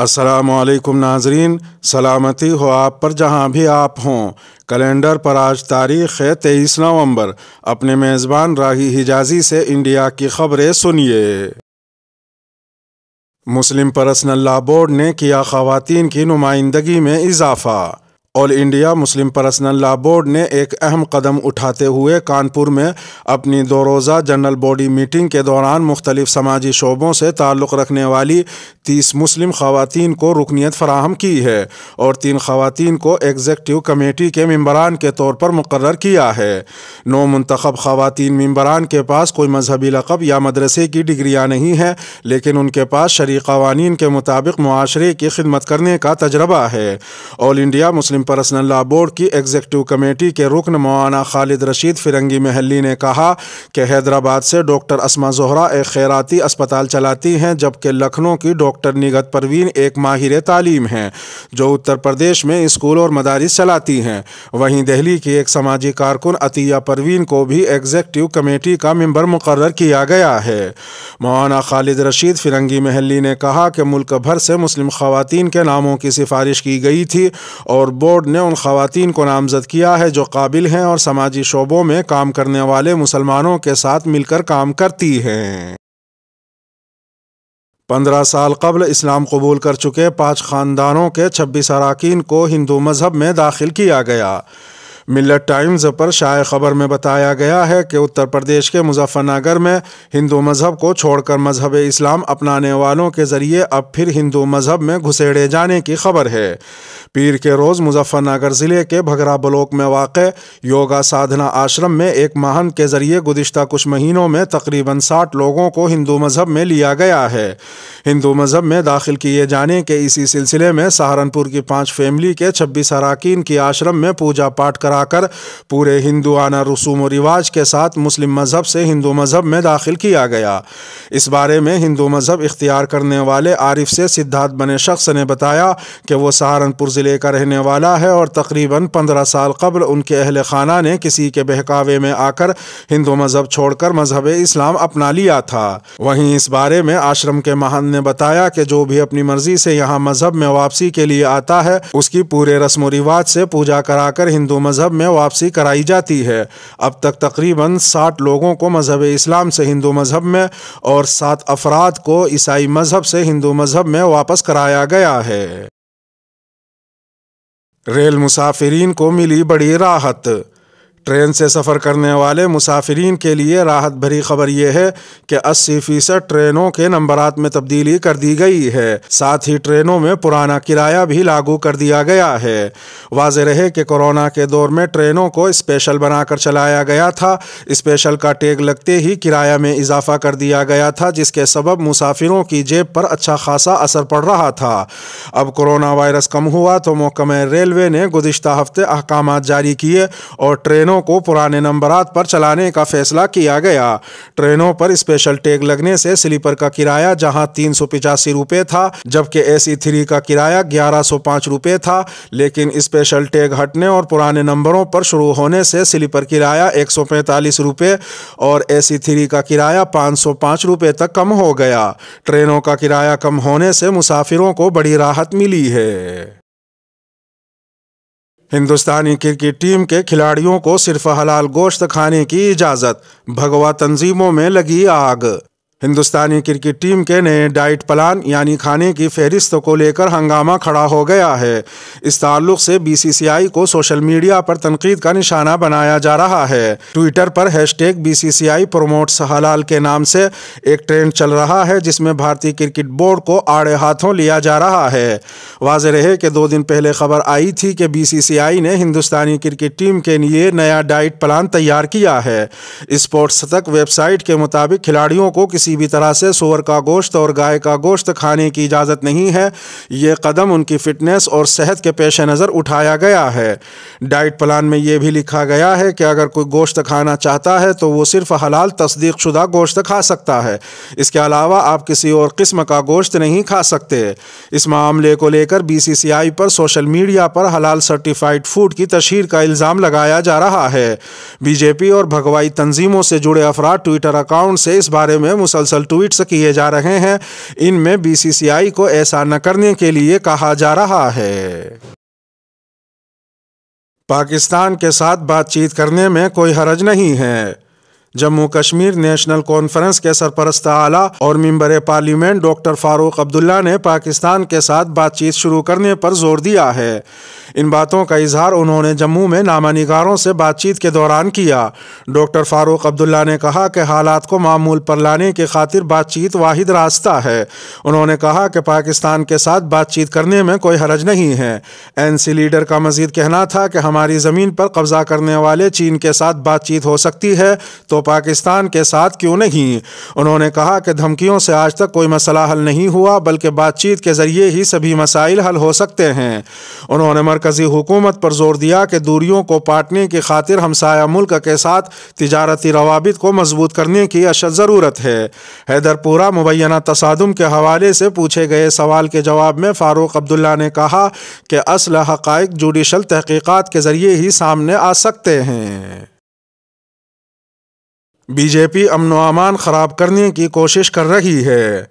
السلام علیکم ناظرین، سلامتی ہو آپ پر جہاں بھی آپ ہوں۔ کیلنڈر پر آج تاریخ ہے 23 نومبر۔ اپنے میزبان راہی حجازی سے انڈیا کی خبریں سنیے۔ مسلم پرسنل لا بورڈ نے کیا خواتین کی نمائندگی میں اضافہ۔ آل انڈیا مسلم پرسنل لا بورڈ نے ایک اہم قدم اٹھاتے ہوئے کانپور میں اپنی 2 روزہ جنرل باڈی میٹنگ کے دوران مختلف سماجی شعبوں سے تعلق رکھنے والی 30 مسلم خواتین کو رکنیت فراہم کی ہے اور 3 خواتین کو ایگزیکٹو کمیٹی کے ممبران کے طور پر مقرر کیا ہے۔ 9 منتخب خواتین ممبران کے پاس کوئی مذہبی لقب یا مدرسے کی ڈگریاں نہیں ہیں، لیکن ان کے پاس شرعی قوانین کے مطابق معاشرے کی خدمت کرنے کا تجربہ ہے۔ آل انڈیا مسلم پرسنل لا بورڈ کی ایگزیکٹو کمیٹی کے رکن مولانا خالد رشید فرنگی محلی نے کہا کہ حیدرآباد سے ڈاکٹر اسما زہرا ایک خیراتی اسپتال چلاتی ہیں، جبکہ لکھنؤ کی ڈاکٹر نگہت پروین ایک ماہر تعلیم ہیں جو اتر پردیش میں اسکول اور مدارس چلاتی ہیں۔ وہیں دہلی کی ایک سماجی کارکن عطیہ پروین کو بھی ایگزیکٹو کمیٹی کا ممبر مقرر کیا گیا ہے۔ مولانا خالد رشید فرنگی محلی نے کہا کہ ملک بھر سے مسلم خواتین کے ناموں کی سفارش کی گئی تھی اور بورڈ نے ان خواتین کو نامزد کیا ہے جو قابل ہیں اور سماجی شعبوں میں کام کرنے والے مسلمانوں کے ساتھ مل کر کام کرتی ہیں۔ 15 سال قبل اسلام قبول کر چکے 5 خاندانوں کے 26 اراکین کو ہندو مذہب میں داخل کیا گیا۔ ملت ٹائمز پر شائع خبر میں بتایا گیا ہے کہ اتر پردیش کے مظفر نگر میں ہندو مذہب کو چھوڑ کر مذہب اسلام اپنانے والوں کے ذریعے اب پھر ہندو مذہب میں گھسیڑے جانے کی خبر ہے۔ پیر کے روز مظفر نگر ضلع کے بھگرا بلاک میں واقع یوگا سادھنا آشرم میں ایک ماہن کے ذریعے گزشتہ کچھ مہینوں میں تقریباً 60 لوگوں کو ہندو مذہب میں لیا گیا ہے۔ ہندو مذہب میں داخل کیے جانے کے اسی سلسلے میں سہارنپور کی 5 فیملی کے 26 اراکین کی آشرم میں پوجا پاٹ کرا کر پورے ہندوانہ رسوم و رواج کے ساتھ مسلم مذہب سے ہندو مذہب میں داخل کیا گیا۔ اس بارے میں ہندو مذہب اختیار کرنے والے عارف سے سدھارتھ بنے شخص نے بتایا کہ وہ سہارنپور ضلع کا رہنے والا ہے اور تقریباً 15 سال قبل ان کے اہل خانہ نے کسی کے بہکاوے میں آ کر ہندو مذہب چھوڑ کر مذہب اسلام اپنا لیا تھا۔ وہیں اس بارے میں آشرم کے مہنت نے بتایا کہ جو بھی اپنی مرضی سے یہاں مذہب میں واپسی کے لیے آتا ہے اس کی پورے رسم و رواج سے پوجا کرا کر ہندو مذہب میں واپسی کرائی جاتی ہے۔ اب تک تقریباً 60 لوگوں کو مذہب اسلام سے ہندو مذہب میں اور 7 افراد کو عیسائی مذہب سے ہندو مذہب میں واپس کرایا گیا ہے۔ ریل مسافرین کو ملی بڑی راحت۔ ٹرین سے سفر کرنے والے مسافرین کے لیے راحت بھری خبر یہ ہے کہ 80% ٹرینوں کے نمبرات میں تبدیلی کر دی گئی ہے، ساتھ ہی ٹرینوں میں پرانا کرایہ بھی لاگو کر دیا گیا ہے۔ واضح رہے کہ کورونا کے دور میں ٹرینوں کو اسپیشل بنا کر چلایا گیا تھا۔ اسپیشل کا ٹیگ لگتے ہی کرایہ میں اضافہ کر دیا گیا تھا، جس کے سبب مسافروں کی جیب پر اچھا خاصا اثر پڑ رہا تھا۔ اب کورونا وائرس کم ہوا تو محکمہ ریلوے نے گزشتہ ہفتے احکامات جاری کیے اور ٹرینوں کو پرانے نمبرات پر چلانے کا فیصلہ کیا گیا۔ ٹرینوں پر اسپیشل ٹیگ لگنے سے سلیپر کا کرایہ جہاں 385 روپے تھا جبکہ AC 3 کا کرایہ 1105 روپے تھا، لیکن اسپیشل ٹیگ ہٹنے اور پرانے نمبروں پر شروع ہونے سے سلیپر کرایہ 145 روپے اور AC 3 کا کرایہ 505 روپے تک کم ہو گیا۔ ٹرینوں کا کرایہ کم ہونے سے مسافروں کو بڑی راحت ملی ہے۔ ہندوستانی کرکٹ ٹیم کے کھلاڑیوں کو صرف حلال گوشت کھانے کی اجازت، بھگوا تنظیموں میں لگی آگ۔ ہندوستانی کرکٹ ٹیم کے نئے ڈائٹ پلان یعنی کھانے کی فہرست کو لے کر ہنگامہ کھڑا ہو گیا ہے۔ اس تعلق سے BCCI کو سوشل میڈیا پر تنقید کا نشانہ بنایا جا رہا ہے۔ ٹویٹر پر #BCCI پروموٹس حلال کے نام سے ایک ٹرینڈ چل رہا ہے جس میں بھارتی کرکٹ بورڈ کو آڑے ہاتھوں لیا جا رہا ہے۔ واضح رہے کہ 2 دن پہلے خبر آئی تھی کہ BCCI نے ہندوستانی کرکٹ ٹیم کے لیے نیا ڈائٹ پلان تیار کیا ہے۔ اسپورٹس تک ویب سائٹ کے مطابق کھلاڑیوں کو کسی بھی طرح سے سور کا گوشت اور گائے کا گوشت کھانے کی اجازت نہیں ہے۔ یہ قدم ان کی فٹنس اور صحت کے پیش نظر اٹھایا گیا ہے۔ ڈائٹ پلان میں یہ بھی لکھا گیا ہے کہ اگر کوئی گوشت کھانا چاہتا ہے تو وہ صرف حلال تصدیق شدہ گوشت کھا سکتا ہے، اس کے علاوہ آپ کسی اور قسم کا گوشت نہیں کھا سکتے۔ اس معاملے کو لے کر BCCI پر سوشل میڈیا پر حلال سرٹیفائیڈ فوڈ کی تشہیر کا الزام لگایا جا رہا ہے۔ BJP اور بھگوائی تنظیموں سے جڑے افراد ٹویٹر اکاؤنٹ سے اس بارے میں مسلسل مسلسل ٹویٹس کیے جا رہے ہیں، ان میں BCCI کو ایسا نہ کرنے کے لیے کہا جا رہا ہے۔ پاکستان کے ساتھ بات چیت کرنے میں کوئی حرج نہیں ہے۔ جموں کشمیر نیشنل کانفرنس کے سرپرست اعلیٰ اور member parliament doctor Farooq Abdullah نے پاکستان کے ساتھ بات چیت شروع کرنے پر زور دیا ہے۔ ان باتوں کا اظہار انہوں نے جموں میں نامہ نگاروں سے بات چیت کے دوران کیا۔ ڈاکٹر فاروق عبداللہ نے کہا کہ حالات کو معمول پر لانے کی خاطر بات چیت واحد راستہ ہے۔ انہوں نے کہا کہ پاکستان کے ساتھ بات چیت کرنے میں کوئی حرج نہیں ہے۔ ANC لیڈر کا مزید کہنا تھا کہ ہماری زمین پر قبضہ کرنے والے چین کے ساتھ بات چیت ہو سکتی ہے تو پاکستان کے ساتھ کیوں نہیں؟ انہوں نے کہا کہ دھمکیوں سے آج تک کوئی مسئلہ حل نہیں ہوا، بلکہ بات چیت کے ذریعے ہی سبھی مسائل حل ہو سکتے ہیں۔ انہوں نے مرکزی حکومت پر زور دیا کہ دوریوں کو پاٹنے کی خاطر ہمسایہ ملک کے ساتھ تجارتی روابط کو مضبوط کرنے کی اشد ضرورت ہے۔ حیدرپورہ مبینہ تصادم کے حوالے سے پوچھے گئے سوال کے جواب میں فاروق عبداللہ نے کہا کہ اصل حقائق جوڈیشل تحقیقات کے ذریعے ہی سامنے آ سکتے ہیں۔ BJP امن و امان خراب کرنے کی کوشش کر رہی ہے۔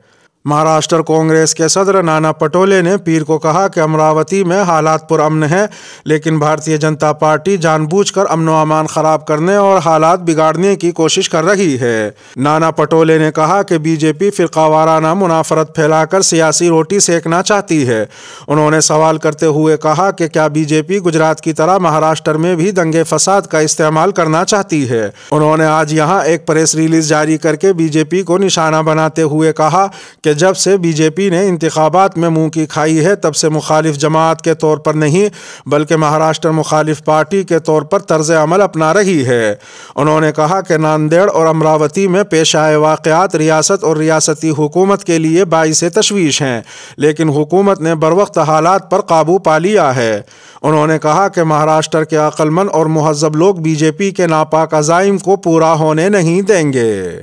مہاراشٹر کانگریس کے صدر نانا پٹولے نے پیر کو کہا کہ امراوتی میں حالات پرامن ہیں، لیکن بھارتیہ جنتا پارٹی جان بوجھ کر امن و امان خراب کرنے اور حالات بگاڑنے کی کوشش کر رہی ہے۔ نانا پٹولے نے کہا کہ BJP فرقہ وارانہ منافرت پھیلا کر سیاسی روٹی سیکنا چاہتی ہے۔ انہوں نے سوال کرتے ہوئے کہا کہ کیا BJP گجرات کی طرح مہاراشٹر میں بھی دنگے فساد کا استعمال کرنا چاہتی ہے؟ انہوں نے آج یہاں ایک پریس ریلیز جاری کر کے BJP کو نشانہ بناتے ہوئے کہا کہ جب سے BJP نے انتخابات میں منہ کی کھائی ہے، تب سے مخالف جماعت کے طور پر نہیں بلکہ مہاراشٹر مخالف پارٹی کے طور پر طرز عمل اپنا رہی ہے۔ انہوں نے کہا کہ ناندیڑ اور امراوتی میں پیش آئے واقعات ریاست اور ریاستی حکومت کے لیے باعث تشویش ہیں، لیکن حکومت نے بروقت حالات پر قابو پا لیا ہے۔ انہوں نے کہا کہ مہاراشٹر کے عقل مند اور مہذب لوگ BJP کے ناپاک عزائم کو پورا ہونے نہیں دیں گے۔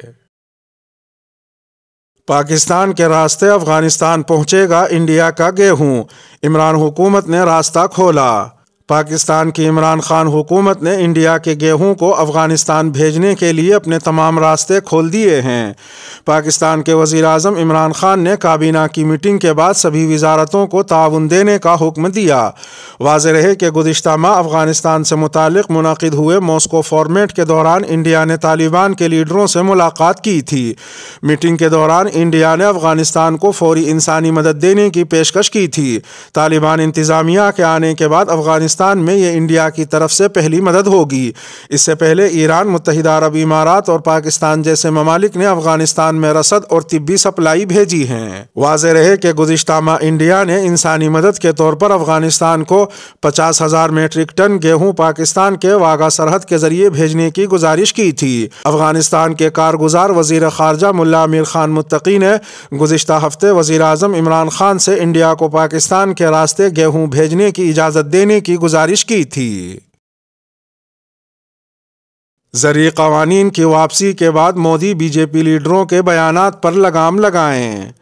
پاکستان کے راستے افغانستان پہنچے گا انڈیا کا گیہوں، عمران حکومت نے راستہ کھولا۔ پاکستان کی عمران خان حکومت نے انڈیا کے گیہوں کو افغانستان بھیجنے کے لیے اپنے تمام راستے کھول دیے ہیں۔ پاکستان کے وزیر اعظم عمران خان نے کابینہ کی میٹنگ کے بعد سبھی وزارتوں کو تعاون دینے کا حکم دیا۔ واضح رہے کہ گزشتہ ماہ افغانستان سے متعلق منعقد ہوئے ماسکو فارمیٹ کے دوران انڈیا نے طالبان کے لیڈروں سے ملاقات کی تھی۔ میٹنگ کے دوران انڈیا نے افغانستان کو فوری انسانی مدد دینے کی پیشکش کی تھی۔ طالبان انتظامیہ کے آنے کے بعد افغانستان میں یہ انڈیا کی طرف سے پہلی مدد ہوگی۔ اس سے پہلے ایران، متحدہ عرب امارات اور پاکستان جیسے ممالک نے افغانستان میں رسد اور طبی سپلائی بھیجی ہیں۔ واضح رہے کہ گزشتہ ماہ انڈیا نے انسانی مدد کے طور پر افغانستان کو 50,000 میٹرک ٹن گیہوں پاکستان کے واگا سرحد کے ذریعے بھیجنے کی گزارش کی تھی۔ افغانستان کے کارگزار وزیر خارجہ ملا امیر خان متقی نے گزشتہ ہفتے وزیر اعظم عمران خان سے انڈیا کو پاکستان کے راستے گیہوں بھیجنے کی اجازت دینے کی گزارش کی تھی۔ زرعی قوانین کی واپسی کے بعد مودی BJP لیڈروں کے بیانات پر لگام لگائیں۔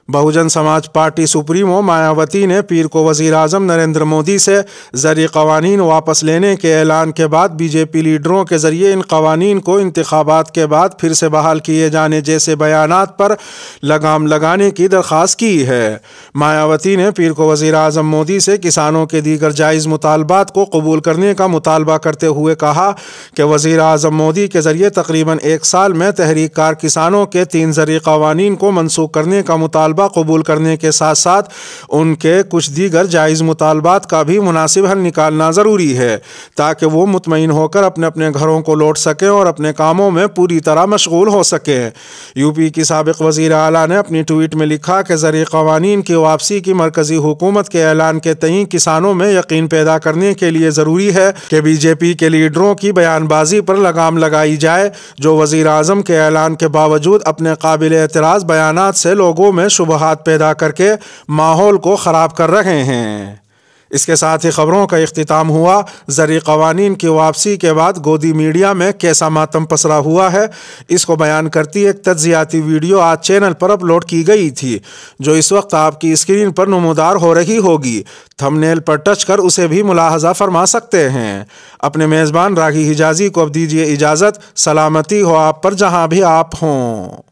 بہوجن سماج پارٹی سپریمو مایاوتی نے پیر کو وزیر اعظم نریندر مودی سے زرعی قوانین واپس لینے کے اعلان کے بعد BJP لیڈروں کے ذریعے ان قوانین کو انتخابات کے بعد پھر سے بحال کیے جانے جیسے بیانات پر لگام لگانے کی درخواست کی ہے۔ مایاوتی نے پیر کو وزیر اعظم مودی سے کسانوں کے دیگر جائز مطالبات کو قبول کرنے کا مطالبہ کرتے ہوئے کہا کہ وزیر اعظم مودی کے ذریعے تقریباً 1 سال میں تحریک کار کسانوں کے 3 زرعی قوانین کو منسوخ کرنے کا مطالبہ قبول کرنے کے ساتھ ساتھ ان کے کچھ دیگر جائز مطالبات کا بھی مناسب حل نکالنا ضروری ہے تاکہ وہ مطمئن ہو کر اپنے اپنے گھروں کو لوٹ سکیں اور اپنے کاموں میں پوری طرح مشغول ہو سکیں۔ UP کی سابق وزیر اعلیٰ نے اپنی ٹویٹ میں لکھا کہ زرعی قوانین کی واپسی کی مرکزی حکومت کے اعلان کے تئیں کسانوں میں یقین پیدا کرنے کے لیے ضروری ہے کہ BJP کے لیڈروں کی بیان بازی پر لگام لگائی جائے جو وزیر اعظم کے اعلان کے باوجود اپنے قابل اعتراض بیانات سے لوگوں میں شبہات پیدا کر کے ماحول کو خراب کر رہے ہیں۔ اس کے ساتھ ہی خبروں کا اختتام ہوا۔ زرعی قوانین کی واپسی کے بعد گودی میڈیا میں کیسا ماتم پسرا ہوا ہے، اس کو بیان کرتی ایک تجزیاتی ویڈیو آج چینل پر اپلوڈ کی گئی تھی جو اس وقت آپ کی اسکرین پر نمودار ہو رہی ہوگی۔ تھم نیل پر ٹچ کر اسے بھی ملاحظہ فرما سکتے ہیں۔ اپنے میزبان راگی حجازی کو اب دیجیے اجازت۔ سلامتی ہو آپ پر جہاں بھی آپ ہوں۔